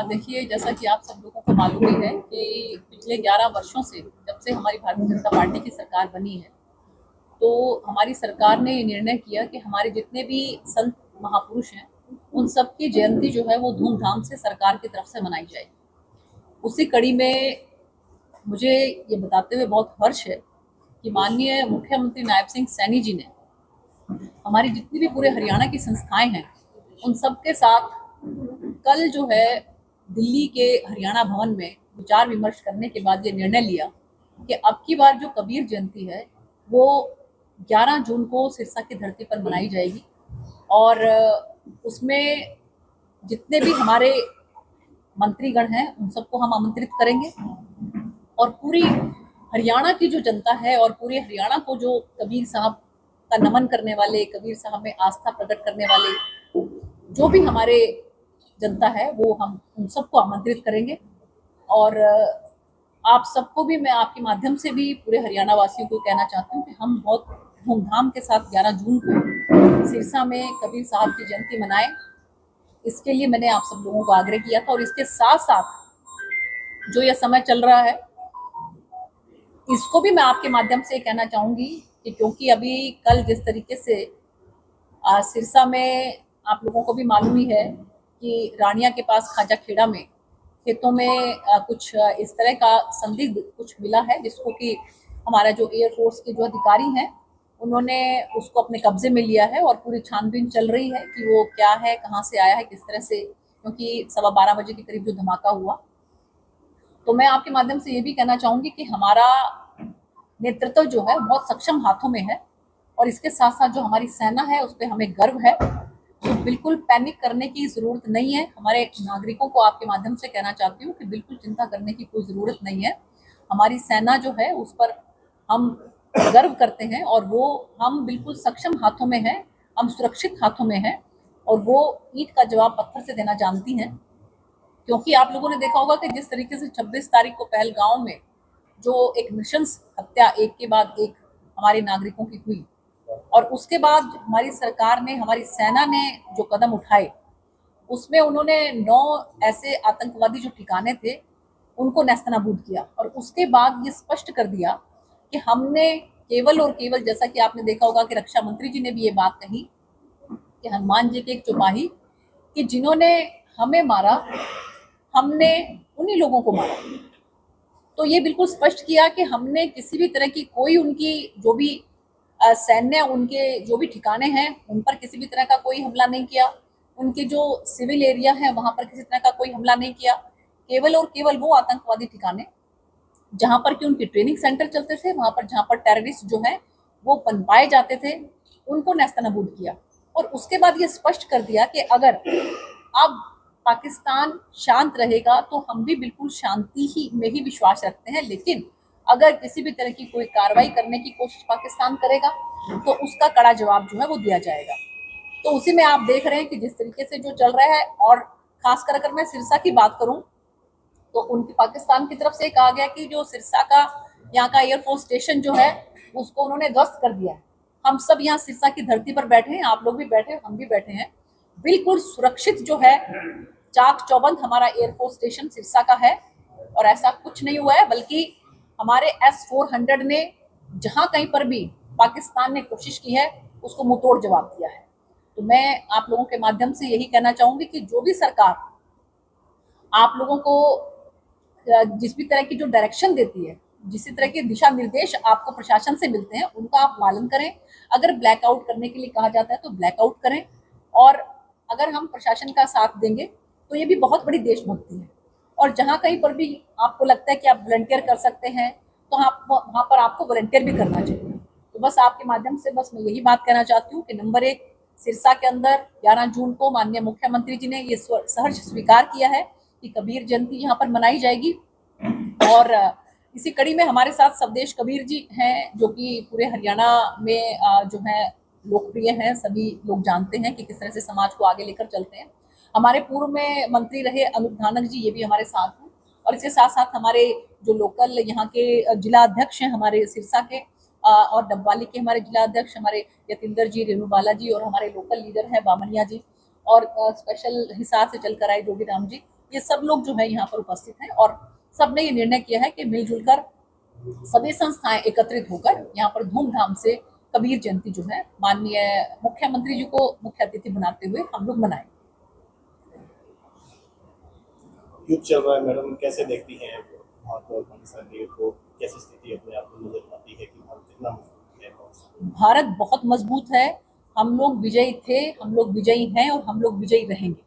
देखिए, जैसा कि आप सब लोगों को मालूम ही है कि पिछले 11 वर्षों से जब से हमारी भारतीय जनता पार्टी की सरकार बनी है, तो हमारी सरकार ने ये निर्णय किया कि हमारे जितने भी संत महापुरुष हैं, उन सब की जयंती जो है वो धूमधाम से सरकार की तरफ से मनाई जाएगी। उसी कड़ी में मुझे ये बताते हुए बहुत हर्ष है कि माननीय मुख्यमंत्री नायब सिंह सैनी जी ने हमारी जितनी भी पूरे हरियाणा की संस्थाएं हैं, उन सब के साथ कल जो है दिल्ली के हरियाणा भवन में विचार विमर्श करने के बाद ये निर्णय लिया कि अब की बार जो कबीर जयंती है वो 11 जून को सिरसा की धरती पर मनाई जाएगी। और उसमें जितने भी हमारे मंत्रीगण हैं उन सबको हम आमंत्रित करेंगे और पूरी हरियाणा की जो जनता है और पूरे हरियाणा को जो कबीर साहब का नमन करने वाले, कबीर साहब में आस्था प्रकट करने वाले जो भी हमारे जनता है वो हम उन सबको आमंत्रित करेंगे। और आप सबको भी मैं आपके माध्यम से भी पूरे हरियाणा वासियों को कहना चाहती हूँ कि हम बहुत धूमधाम के साथ 11 जून को सिरसा में कबीर साहब की जयंती मनाएं। इसके लिए मैंने आप सब लोगों को आग्रह किया था। और इसके साथ साथ जो यह समय चल रहा है इसको भी मैं आपके माध्यम से कहना चाहूंगी कि क्योंकि अभी कल जिस तरीके से सिरसा में आप लोगों को भी मालूम ही है कि रानिया के पास खाजा खेड़ा में खेतों में कुछ इस तरह का संदिग्ध कुछ मिला है, जिसको कि हमारा जो एयरफोर्स के जो अधिकारी हैं उन्होंने उसको अपने कब्जे में लिया है और पूरी छानबीन चल रही है कि वो क्या है, कहाँ से आया है, किस तरह से, क्योंकि 12:15 बजे के करीब जो धमाका हुआ। तो मैं आपके माध्यम से ये भी कहना चाहूंगी कि हमारा नेतृत्व जो है बहुत सक्षम हाथों में है और इसके साथ साथ जो हमारी सेना है उस पर हमें गर्व है। तो बिल्कुल पैनिक करने की जरूरत नहीं है। हमारे नागरिकों को आपके माध्यम से कहना चाहती हूँ कि बिल्कुल चिंता करने की कोई जरूरत नहीं है। हमारी सेना जो है उस पर हम गर्व करते हैं और वो हम बिल्कुल सक्षम हाथों में है, हम सुरक्षित हाथों में है और वो ईंट का जवाब पत्थर से देना जानती हैं। क्योंकि आप लोगों ने देखा होगा कि जिस तरीके से 26 तारीख को पहलगांव में जो एक नृशंस हत्या एक के बाद एक हमारे नागरिकों की हुई और उसके बाद हमारी सरकार ने, हमारी सेना ने जो कदम उठाए उसमें उन्होंने 9 ऐसे आतंकवादी जो ठिकाने थे उनको नेस्तनाबूद किया। और उसके बाद ये स्पष्ट कर दिया कि हमने केवल और केवल, जैसा कि आपने देखा होगा कि रक्षा मंत्री जी ने भी ये बात कही कि हनुमान जी की एक चौपाई कि जिन्होंने हमें मारा हमने उन्हीं लोगों को मारा। तो ये बिल्कुल स्पष्ट किया कि हमने किसी भी तरह की कोई उनकी जो भी सैन्य, उनके जो भी ठिकाने हैं उन पर किसी भी तरह का कोई हमला नहीं किया, उनके जो सिविल एरिया है वहां पर किसी तरह का कोई हमला नहीं किया। केवल और केवल वो आतंकवादी ठिकाने जहां पर कि उनके ट्रेनिंग सेंटर चलते थे, वहां पर जहां पर टेररिस्ट जो है वो पनपाए जाते थे, उनको नेस्तनाबूद किया। और उसके बाद ये स्पष्ट कर दिया कि अगर अब पाकिस्तान शांत रहेगा तो हम भी बिल्कुल शांति ही में ही विश्वास रखते हैं, लेकिन अगर किसी भी तरह की कोई कार्रवाई करने की कोशिश पाकिस्तान करेगा तो उसका कड़ा जवाब जो है वो दिया जाएगा। तो उसी में आप देख रहे हैं कि जिस तरीके से जो चल रहा है, और खासकर अगर मैं सिरसा की बात करूं तो उनकी पाकिस्तान की तरफ से कहा गया कि जो सिरसा का यहाँ का एयरफोर्स स्टेशन जो है उसको उन्होंने ध्वस्त कर दिया है। हम सब यहाँ सिरसा की धरती पर बैठे हैं, आप लोग भी बैठे हैं, हम भी बैठे हैं, बिल्कुल सुरक्षित जो है चाक चौबंद हमारा एयरफोर्स स्टेशन सिरसा का है। और ऐसा कुछ नहीं हुआ है, बल्कि हमारे S-400 ने जहां कहीं पर भी पाकिस्तान ने कोशिश की है उसको मुंहतोड़ जवाब दिया है। तो मैं आप लोगों के माध्यम से यही कहना चाहूंगी कि जो भी सरकार आप लोगों को जिस भी तरह की जो डायरेक्शन देती है, जिस तरह के दिशा निर्देश आपको प्रशासन से मिलते हैं उनका आप पालन करें। अगर ब्लैकआउट करने के लिए कहा जाता है तो ब्लैकआउट करें। और अगर हम प्रशासन का साथ देंगे तो ये भी बहुत बड़ी देशभक्ति है। और जहाँ कहीं पर भी आपको लगता है कि आप वॉलंटियर कर सकते हैं तो आप वहाँ पर आपको वॉलंटियर भी करना चाहिए। तो बस आपके माध्यम से बस मैं यही बात कहना चाहती हूँ कि नंबर 1, सिरसा के अंदर 11 जून को माननीय मुख्यमंत्री जी ने ये सहर्ष स्वीकार किया है कि कबीर जयंती यहाँ पर मनाई जाएगी। और इसी कड़ी में हमारे साथ स्वदेश कबीर जी हैं जो कि पूरे हरियाणा में जो है लोकप्रिय हैं, सभी लोग जानते हैं कि किस तरह से समाज को आगे लेकर चलते हैं। हमारे पूर्व में मंत्री रहे अनूप धानक जी, ये भी हमारे साथ हैं। और इसके साथ साथ हमारे जो लोकल यहाँ के जिला अध्यक्ष हैं हमारे सिरसा के और डबवाली के हमारे जिला अध्यक्ष हमारे यतिंदर जी, रेणु बाला जी, और हमारे लोकल लीडर है बामनिया जी, और स्पेशल हिसार से चलकर आए जोगी राम जी। ये सब लोग जो है यहाँ पर उपस्थित हैं और सबने ये निर्णय किया है कि मिलजुल कर सभी संस्थाएं एकत्रित होकर यहाँ पर धूमधाम से कबीर जयंती जो है माननीय मुख्यमंत्री जी को मुख्य अतिथि बनाते हुए हम लोग मनाएंगे। युद्ध चल रहा है मैडम, कैसे देखती हैं भारत और पाकिस्तान के युद्ध को? कैसी स्थिति अपने आप को नजर आती है कि भारत कितना मजबूत है? भारत बहुत मजबूत है। हम लोग विजयी थे, हम लोग विजयी हैं और हम लोग विजयी रहेंगे।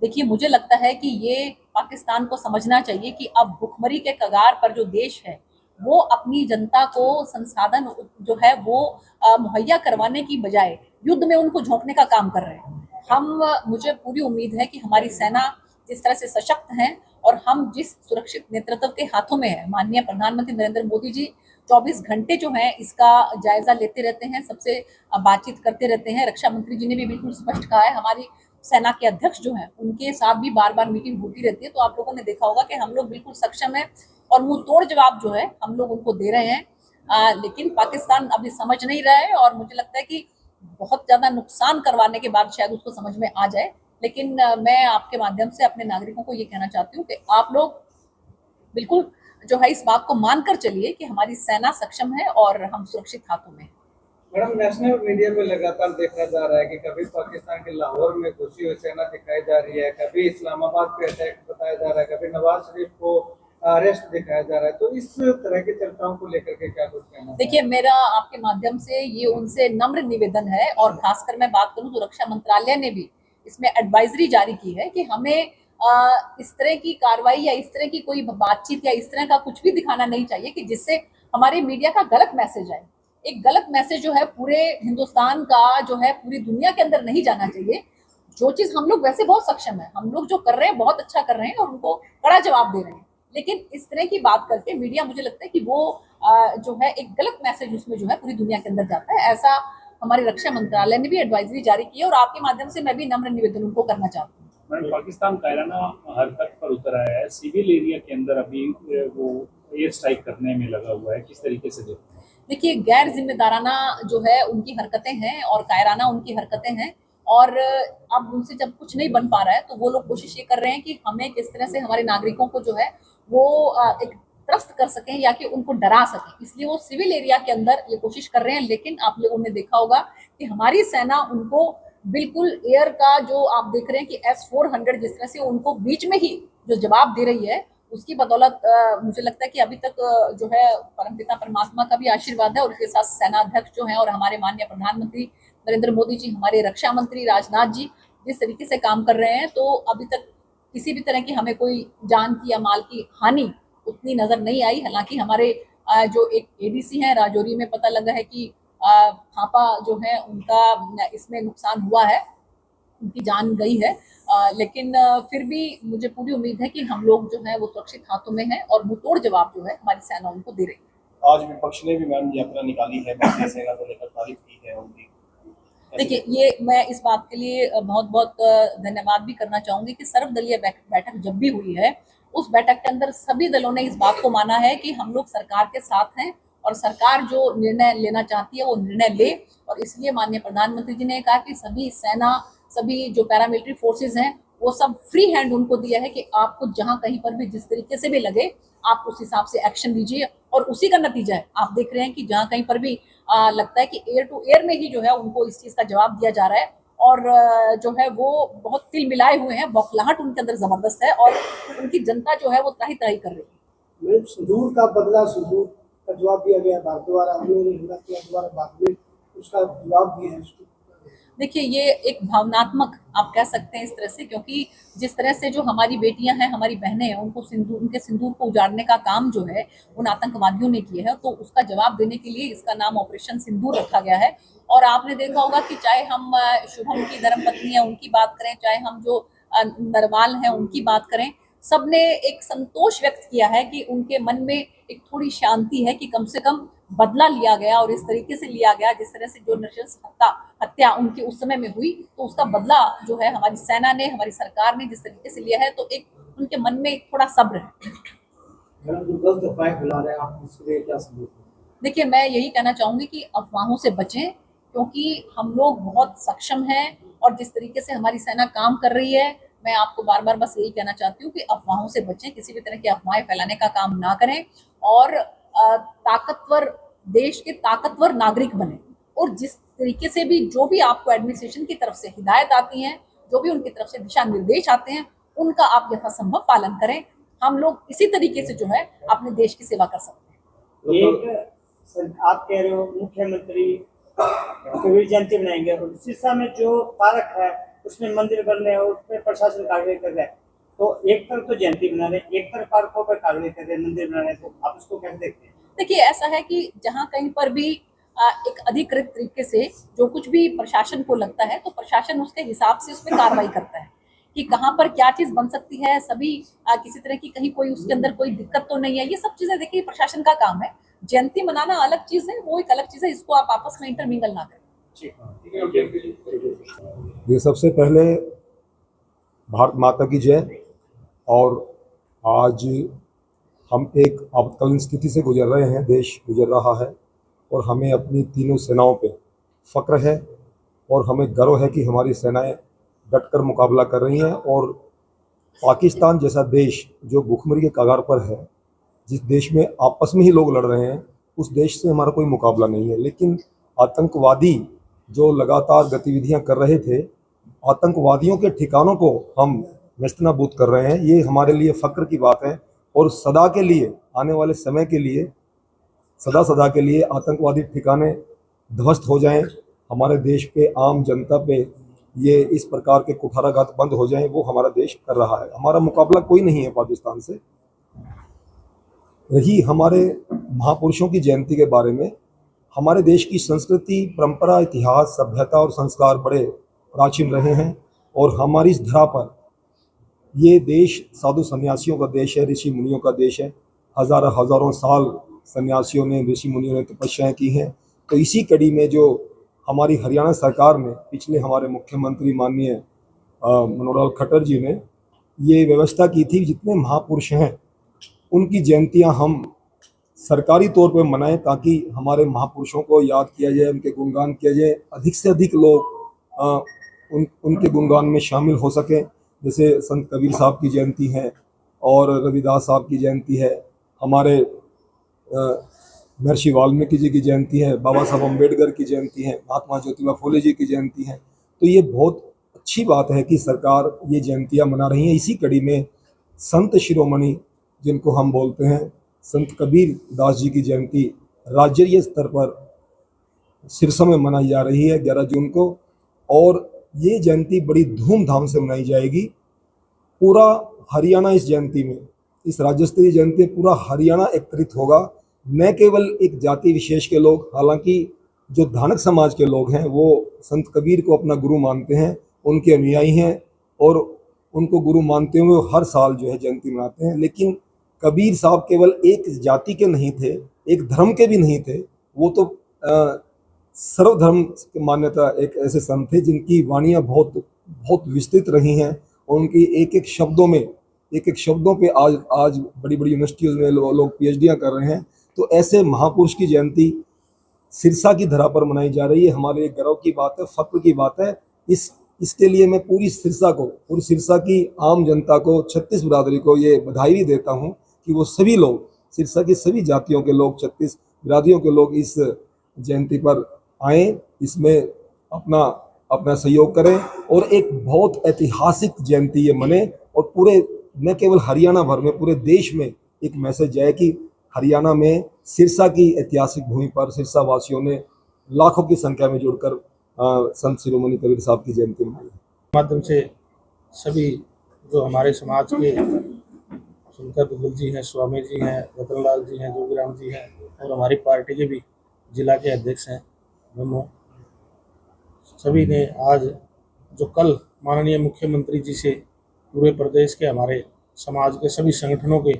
देखिए, मुझे लगता है कि ये पाकिस्तान को समझना चाहिए कि अब भुखमरी के कगार पर जो देश है वो अपनी जनता को संसाधन जो है वो मुहैया करवाने की बजाय युद्ध में उनको झोंकने का काम कर रहे हैं। मुझे पूरी उम्मीद है कि हमारी सेना जिस तरह से सशक्त है और हम जिस सुरक्षित नेतृत्व के हाथों में है, माननीय प्रधानमंत्री नरेंद्र मोदी जी 24 घंटे जो है इसका जायजा लेते रहते हैं, सबसे बातचीत करते रहते हैं। रक्षा मंत्री जी ने भी बिल्कुल स्पष्ट कहा है, हमारी सेना के अध्यक्ष जो हैं उनके साथ भी बार बार मीटिंग होती रहती है। तो आप लोगों ने देखा होगा कि हम लोग बिल्कुल सक्षम है और मुंह तोड़ जवाब जो है हम लोग उनको दे रहे हैं। लेकिन पाकिस्तान अभी समझ नहीं रहा है और मुझे लगता है कि बहुत ज्यादा नुकसान करवाने के बाद शायद उसको समझ में आ जाए। लेकिन मैं आपके माध्यम से अपने नागरिकों को ये कहना चाहती हूँ कि आप लोग बिल्कुल जो है इस बात को मानकर चलिए कि हमारी सेना सक्षम है और हम सुरक्षित हाथों में हैं। मैडम, नेशनल मीडिया में लगातार देखा जा रहा है कि कभी पाकिस्तान के लाहौर में घुसी हुई सेना दिखाई जा रही है, कभी इस्लामाबाद पे अटैक बताया जा रहा है, कभी नवाज शरीफ को अरेस्ट दिखाया जा रहा है। तो इस तरह की चर्चाओं को लेकर के क्या कुछ कहना? देखिए, मेरा आपके माध्यम से ये उनसे नम्र निवेदन है और खासकर मैं बात करूं तो रक्षा मंत्रालय ने भी इसमें एडवाइजरी जारी की है कि हमें इस तरह की कार्रवाई या इस तरह की कोई बातचीत या इस तरह का कुछ भी दिखाना नहीं चाहिए कि जिससे हमारे मीडिया का गलत मैसेज आए। एक गलत मैसेज जो है पूरे हिंदुस्तान का जो है पूरी दुनिया के अंदर नहीं जाना चाहिए। जो चीज हम लोग वैसे बहुत सक्षम है, हम लोग जो कर रहे हैं बहुत अच्छा कर रहे हैं और उनको कड़ा जवाब दे रहे हैं। लेकिन इस तरह की बात करके मीडिया, मुझे लगता है कि वो जो है एक गलत मैसेज उसमें जो है पूरी दुनिया के अंदर जाता है। ऐसा हमारे रक्षा मंत्रालय ने भी एडवाइजरी जारी की है और आपके माध्यम से मैं भी नम्र निवेदन उनको करना चाहती हूँ। पाकिस्तान कायराना हरकत पर उतर आया है, सिविल एरिया के अंदर अभी वो एयर स्ट्राइक करने में लगा हुआ है, किस तरीके से देखते हैं? देखिए, गैर जिम्मेदाराना जो है उनकी हरकतें हैं और कायराना उनकी हरकतें हैं और अब उनसे जब कुछ नहीं बन पा रहा है तो वो लोग कोशिश ये कर रहे हैं कि हमें किस तरह से हमारे नागरिकों को जो है वो एक त्रस्त कर सकें या कि उनको डरा सकें, इसलिए वो सिविल एरिया के अंदर ये कोशिश कर रहे हैं। लेकिन आप लोगों ने देखा होगा कि हमारी सेना उनको बिल्कुल एयर का जो आप देख रहे हैं कि S-400 जिस तरह से उनको बीच में ही जो जवाब दे रही है, उसकी बदौलत मुझे लगता है कि अभी तक जो है परमपिता परमात्मा का भी आशीर्वाद है और उसके साथ सेना अध्यक्ष जो है और हमारे माननीय प्रधानमंत्री नरेंद्र मोदी जी, हमारे रक्षा मंत्री राजनाथ जी जिस तरीके से काम कर रहे हैं, तो अभी तक किसी भी तरह की हमें कोई जान की या माल की हानि उतनी नजर नहीं आई। हालांकि हमारे जो एक एडीसी हैं राजौरी में पता लगा है कि थापा जो है उनका इसमें नुकसान हुआ है, उनकी जान गई है। लेकिन फिर भी मुझे पूरी उम्मीद है कि हम लोग जो है वो सुरक्षित हाथों में हैं और मुंहतोड़ जवाब जो है हमारी सेना उनको दे रही है। आज विपक्ष ने भी मैम यात्रा निकाली है, भारतीय सेना को लेकर तारीफ की है उनकी। देखिए, ये मैं इस बात के लिए बहुत बहुत धन्यवाद भी करना चाहूंगी कि सर्वदलीय बैठक जब भी हुई है उस बैठक के अंदर सभी दलों ने इस बात को माना है कि हम लोग सरकार के साथ हैं और सरकार जो निर्णय लेना चाहती है वो निर्णय ले। और इसलिए माननीय प्रधानमंत्री जी ने कहा कि सभी सेना, सभी जो पैरामिलिट्री फोर्सेज हैं वो सब फ्री हैंड उनको दिया है कि आपको जहां कहीं पर भी जिस तरीके से भी लगे आप उस हिसाब से एक्शन लीजिए। और उसी का नतीजा है, आप देख रहे हैं कि जहां कहीं पर भी लगता है कि एयर टू एयर में ही जो है उनको इस चीज का जवाब दिया जा रहा है और जो है वो बहुत तिल मिलाए हुए हैं, बौखलाहट उनके अंदर जबरदस्त है और उनकी जनता जो है वो त्राही त्राही कर रही है। सुदूर का बदला सुदूर का जवाब दिया गया भारत द्वारा, हमने हमला किया दोबारा बाद में उसका जवाब दिया है। देखिए, ये एक भावनात्मक आप कह सकते हैं इस तरह से, क्योंकि जिस तरह से जो हमारी बेटियां हैं, हमारी बहनें हैं, उनको सिंदूर, उनके सिंदूर को उजाड़ने का काम जो है उन आतंकवादियों ने किया है, तो उसका जवाब देने के लिए इसका नाम ऑपरेशन सिंदूर रखा गया है। और आपने देखा होगा कि चाहे हम शुभम की धर्मपत्नी है उनकी बात करें, चाहे हम जो नरवाल हैं उनकी बात करें, सबने एक संतोष व्यक्त किया है कि उनके मन में एक थोड़ी शांति है कि कम से कम बदला लिया गया और इस तरीके से लिया गया जिस तरह से जो नृशंस हत्या उनकी उस समय में हुई, तो उसका बदला जो है हमारी सेना ने, हमारी सरकार ने जिस तरीके से लिया है, तो एक उनके मन में थोड़ा सब्र है। देखिए, मैं यही कहना चाहूंगी कि अफवाहों से बचें, क्योंकि हम लोग बहुत सक्षम हैं और जिस तरीके से हमारी सेना काम कर रही है, मैं आपको बार बार बस यही कहना चाहती हूँ कि अफवाहों से बचें, किसी भी तरह की अफवाहें फैलाने का काम ना करें और ताकतवर देश के ताकतवर नागरिक बने। और जिस तरीके से भी जो भी आपको एडमिनिस्ट्रेशन की तरफ से हिदायत आती है, जो भी उनकी तरफ से दिशा निर्देश आते हैं, उनका आप यथासंभव पालन करें। हम लोग इसी तरीके से जो है अपने देश की सेवा कर सकते हैं। एक आप कह रहे हो मुख्यमंत्री कबीर जयंती बनाएंगे और सिरसा में जो पार्क है उसमें मंदिर बन रहे हैं, उसमें प्रशासन कार्रवाई कर रहा है, तो एक तरफ तो जयंती बना रहे हैं, एक तरफ पार्कों पर कार्रवाई कर रहे हैं, मंदिर बना रहे हैं, तो आप उसको कैसे देखते हैं? देखिए, ऐसा है कि जहां कहीं पर भी एक अधिकृत तरीके से जो कुछ भी प्रशासन को लगता है, तो प्रशासन उसके हिसाब से उसमें कार्रवाई करता है कि कहाँ पर क्या चीज बन सकती है। सभी किसी तरह की कहीं कोई उसके अंदर कोई दिक्कत तो नहीं है, ये सब चीजें देखिए प्रशासन का काम है। जयंती मनाना अलग चीज है, वो एक अलग चीज है, इसको आप आपस में इंटरमिंगल ना करें। ये सबसे पहले भारत माता की जय। और आज हम एक आपातकालीन स्थिति से गुजर रहे हैं, देश गुजर रहा है, और हमें अपनी तीनों सेनाओं पे फक्र है और हमें गर्व है कि हमारी सेनाएं डटकर मुकाबला कर रही हैं। और पाकिस्तान जैसा देश जो भूखमरी के कगार पर है, जिस देश में आपस में ही लोग लड़ रहे हैं, उस देश से हमारा कोई मुकाबला नहीं है। लेकिन आतंकवादी जो लगातार गतिविधियां कर रहे थे, आतंकवादियों के ठिकानों को हम नेस्तनाबूद कर रहे हैं। ये हमारे लिए फ़ख्र की बात है और सदा के लिए, आने वाले समय के लिए, सदा के लिए आतंकवादी ठिकाने ध्वस्त हो जाएं, हमारे देश पे, आम जनता पे ये इस प्रकार के कुठाराघात बंद हो जाएं, वो हमारा देश कर रहा है। हमारा मुकाबला कोई नहीं है पाकिस्तान से। रही हमारे महापुरुषों की जयंती के बारे में, हमारे देश की संस्कृति, परंपरा, इतिहास, सभ्यता और संस्कार बड़े प्राचीन रहे हैं और हमारी इस धरा पर ये देश साधु सन्यासियों का देश है, ऋषि मुनियों का देश है। हज़ारों साल सन्यासियों ने, ऋषि मुनियों ने तपस्याएं की हैं। तो इसी कड़ी में जो हमारी हरियाणा सरकार ने, पिछले हमारे मुख्यमंत्री माननीय मनोहर लाल खट्टर जी ने ये व्यवस्था की थी, जितने महापुरुष हैं उनकी जयंतियां हम सरकारी तौर पे मनाएं, ताकि हमारे महापुरुषों को याद किया जाए, उनके गुणगान किया जाए, अधिक से अधिक लोग उनके गुणगान में शामिल हो सकें। जैसे संत कबीर साहब की जयंती है और रविदास साहब की जयंती है, हमारे महर्षि वाल्मीकि जी की जयंती है, बाबा साहब अम्बेडकर की जयंती है, महात्मा ज्योतिबा फुले जी की जयंती है। तो ये बहुत अच्छी बात है कि सरकार ये जयंतियाँ मना रही है। इसी कड़ी में संत शिरोमणि जिनको हम बोलते हैं, संत कबीर दास जी की जयंती राज्य स्तर पर सिरसा में मनाई जा रही है 11 जून को, और ये जयंती बड़ी धूमधाम से मनाई जाएगी। पूरा हरियाणा इस जयंती में, इस राज्य स्तरीय जयंती में पूरा हरियाणा एकत्रित होगा, न केवल एक जाति विशेष के लोग। हालांकि जो धानक समाज के लोग हैं वो संत कबीर को अपना गुरु मानते हैं, उनके अनुयायी हैं और उनको गुरु मानते हुए हर साल जो है जयंती मनाते हैं। लेकिन कबीर साहब केवल एक जाति के नहीं थे, एक धर्म के भी नहीं थे, वो तो सर्वधर्म की मान्यता एक ऐसे संत थे जिनकी वाणियाँ बहुत विस्तृत रही हैं और उनकी एक एक शब्दों पे आज बड़ी बड़ी यूनिवर्सिटियों में लोग PhDयाँ कर रहे हैं। तो ऐसे महापुरुष की जयंती सिरसा की धरा पर मनाई जा रही है। हमारे लिए गर्व की बात है, फख्र की बात है। इसके लिए मैं पूरी सिरसा की आम जनता को, 36 बिरादरी को ये बधाई भी देता हूँ कि वो सभी लोग, सिरसा की सभी जातियों के लोग, 36 बिरादरियों के लोग इस जयंती पर आएँ, इसमें अपना सहयोग करें और एक बहुत ऐतिहासिक जयंती ये मने और पूरे, न केवल हरियाणा भर में, पूरे देश में एक मैसेज जाए कि हरियाणा में सिरसा की ऐतिहासिक भूमि पर सिरसा वासियों ने लाखों की संख्या में जुड़कर संत शिरोमणि कबीर साहब की जयंती मनाई। माध्यम से सभी जो हमारे समाज के सुनकर बिगुल जी हैं, स्वामी जी हैं, रतन लाल जी हैं, जोगीराम जी हैं और हमारी पार्टी के भी जिला के अध्यक्ष हैं दोनों, सभी ने आज जो कल माननीय मुख्यमंत्री जी से पूरे प्रदेश के हमारे समाज के सभी संगठनों के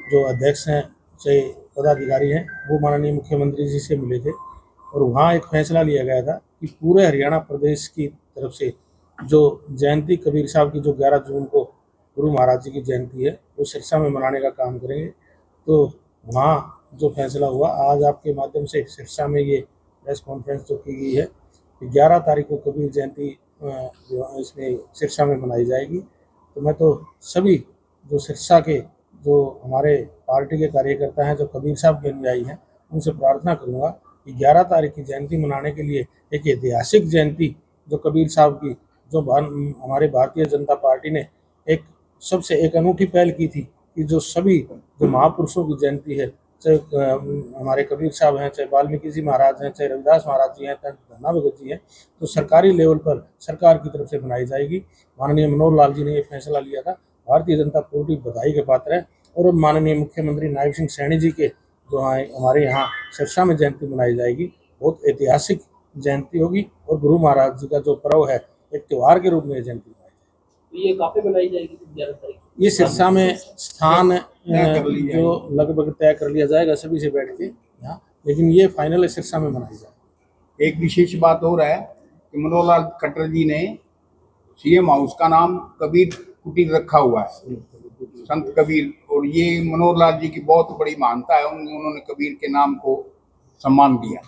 जो अध्यक्ष हैं, चाहे पदाधिकारी हैं, वो माननीय मुख्यमंत्री जी से मिले थे और वहाँ एक फैसला लिया गया था कि पूरे हरियाणा प्रदेश की तरफ से जो जयंती कबीर साहब की जो 11 जून को गुरु महाराज जी की जयंती है वो सिरसा में मनाने का काम करेंगे। तो वहाँ जो फैसला हुआ, आज आपके माध्यम से सिरसा में ये प्रेस कॉन्फ्रेंस जो की गई है कि 11 तारीख को कबीर जयंती जो इसमें सिरसा में मनाई जाएगी। तो मैं तो सभी जो सिरसा के जो हमारे पार्टी के कार्यकर्ता हैं, जो कबीर साहब के अनुयायी हैं, उनसे प्रार्थना करूंगा कि 11 तारीख की जयंती मनाने के लिए एक ऐतिहासिक जयंती जो कबीर साहब की, जो हमारे भारतीय जनता पार्टी ने एक सबसे एक अनूठी पहल की थी कि जो सभी जो महापुरुषों की जयंती है, चाहे हमारे कबीर साहब हैं, चाहे वाल्मीकि जी महाराज हैं, चाहे रविदास महाराज जी हैं, चाहे धन्ना भगत जी हैं, तो सरकारी लेवल पर सरकार की तरफ से मनाई जाएगी। माननीय मनोहर लाल जी ने ये फैसला लिया था, भारतीय जनता पार्टी बधाई के पात्र है। और माननीय मुख्यमंत्री नायब सिंह सैनी जी के जो हमारे यहाँ सिरसा में जयंती मनाई जाएगी, बहुत ऐतिहासिक जयंती होगी और गुरु महाराज जी का जो पर्व है एक त्यौहार के रूप में जयंती मनाई जाएगी। ये कहाँ पे बनाई जाएगी 11 तारीख? ये सिरसा में स्थान जो लगभग तय कर लिया जाएगा सभी से बैठ के यहाँ, लेकिन ये फाइनल सिरसा में मनाई जाएगी। एक विशेष बात और है कि मनोहर लाल खट्टर जी ने सीएम हाउस का नाम कबीर कुटीर रखा हुआ है, संत कबीर, और ये मनोहर लाल जी की बहुत बड़ी मान्यता है, उन्होंने कबीर के नाम को सम्मान दिया।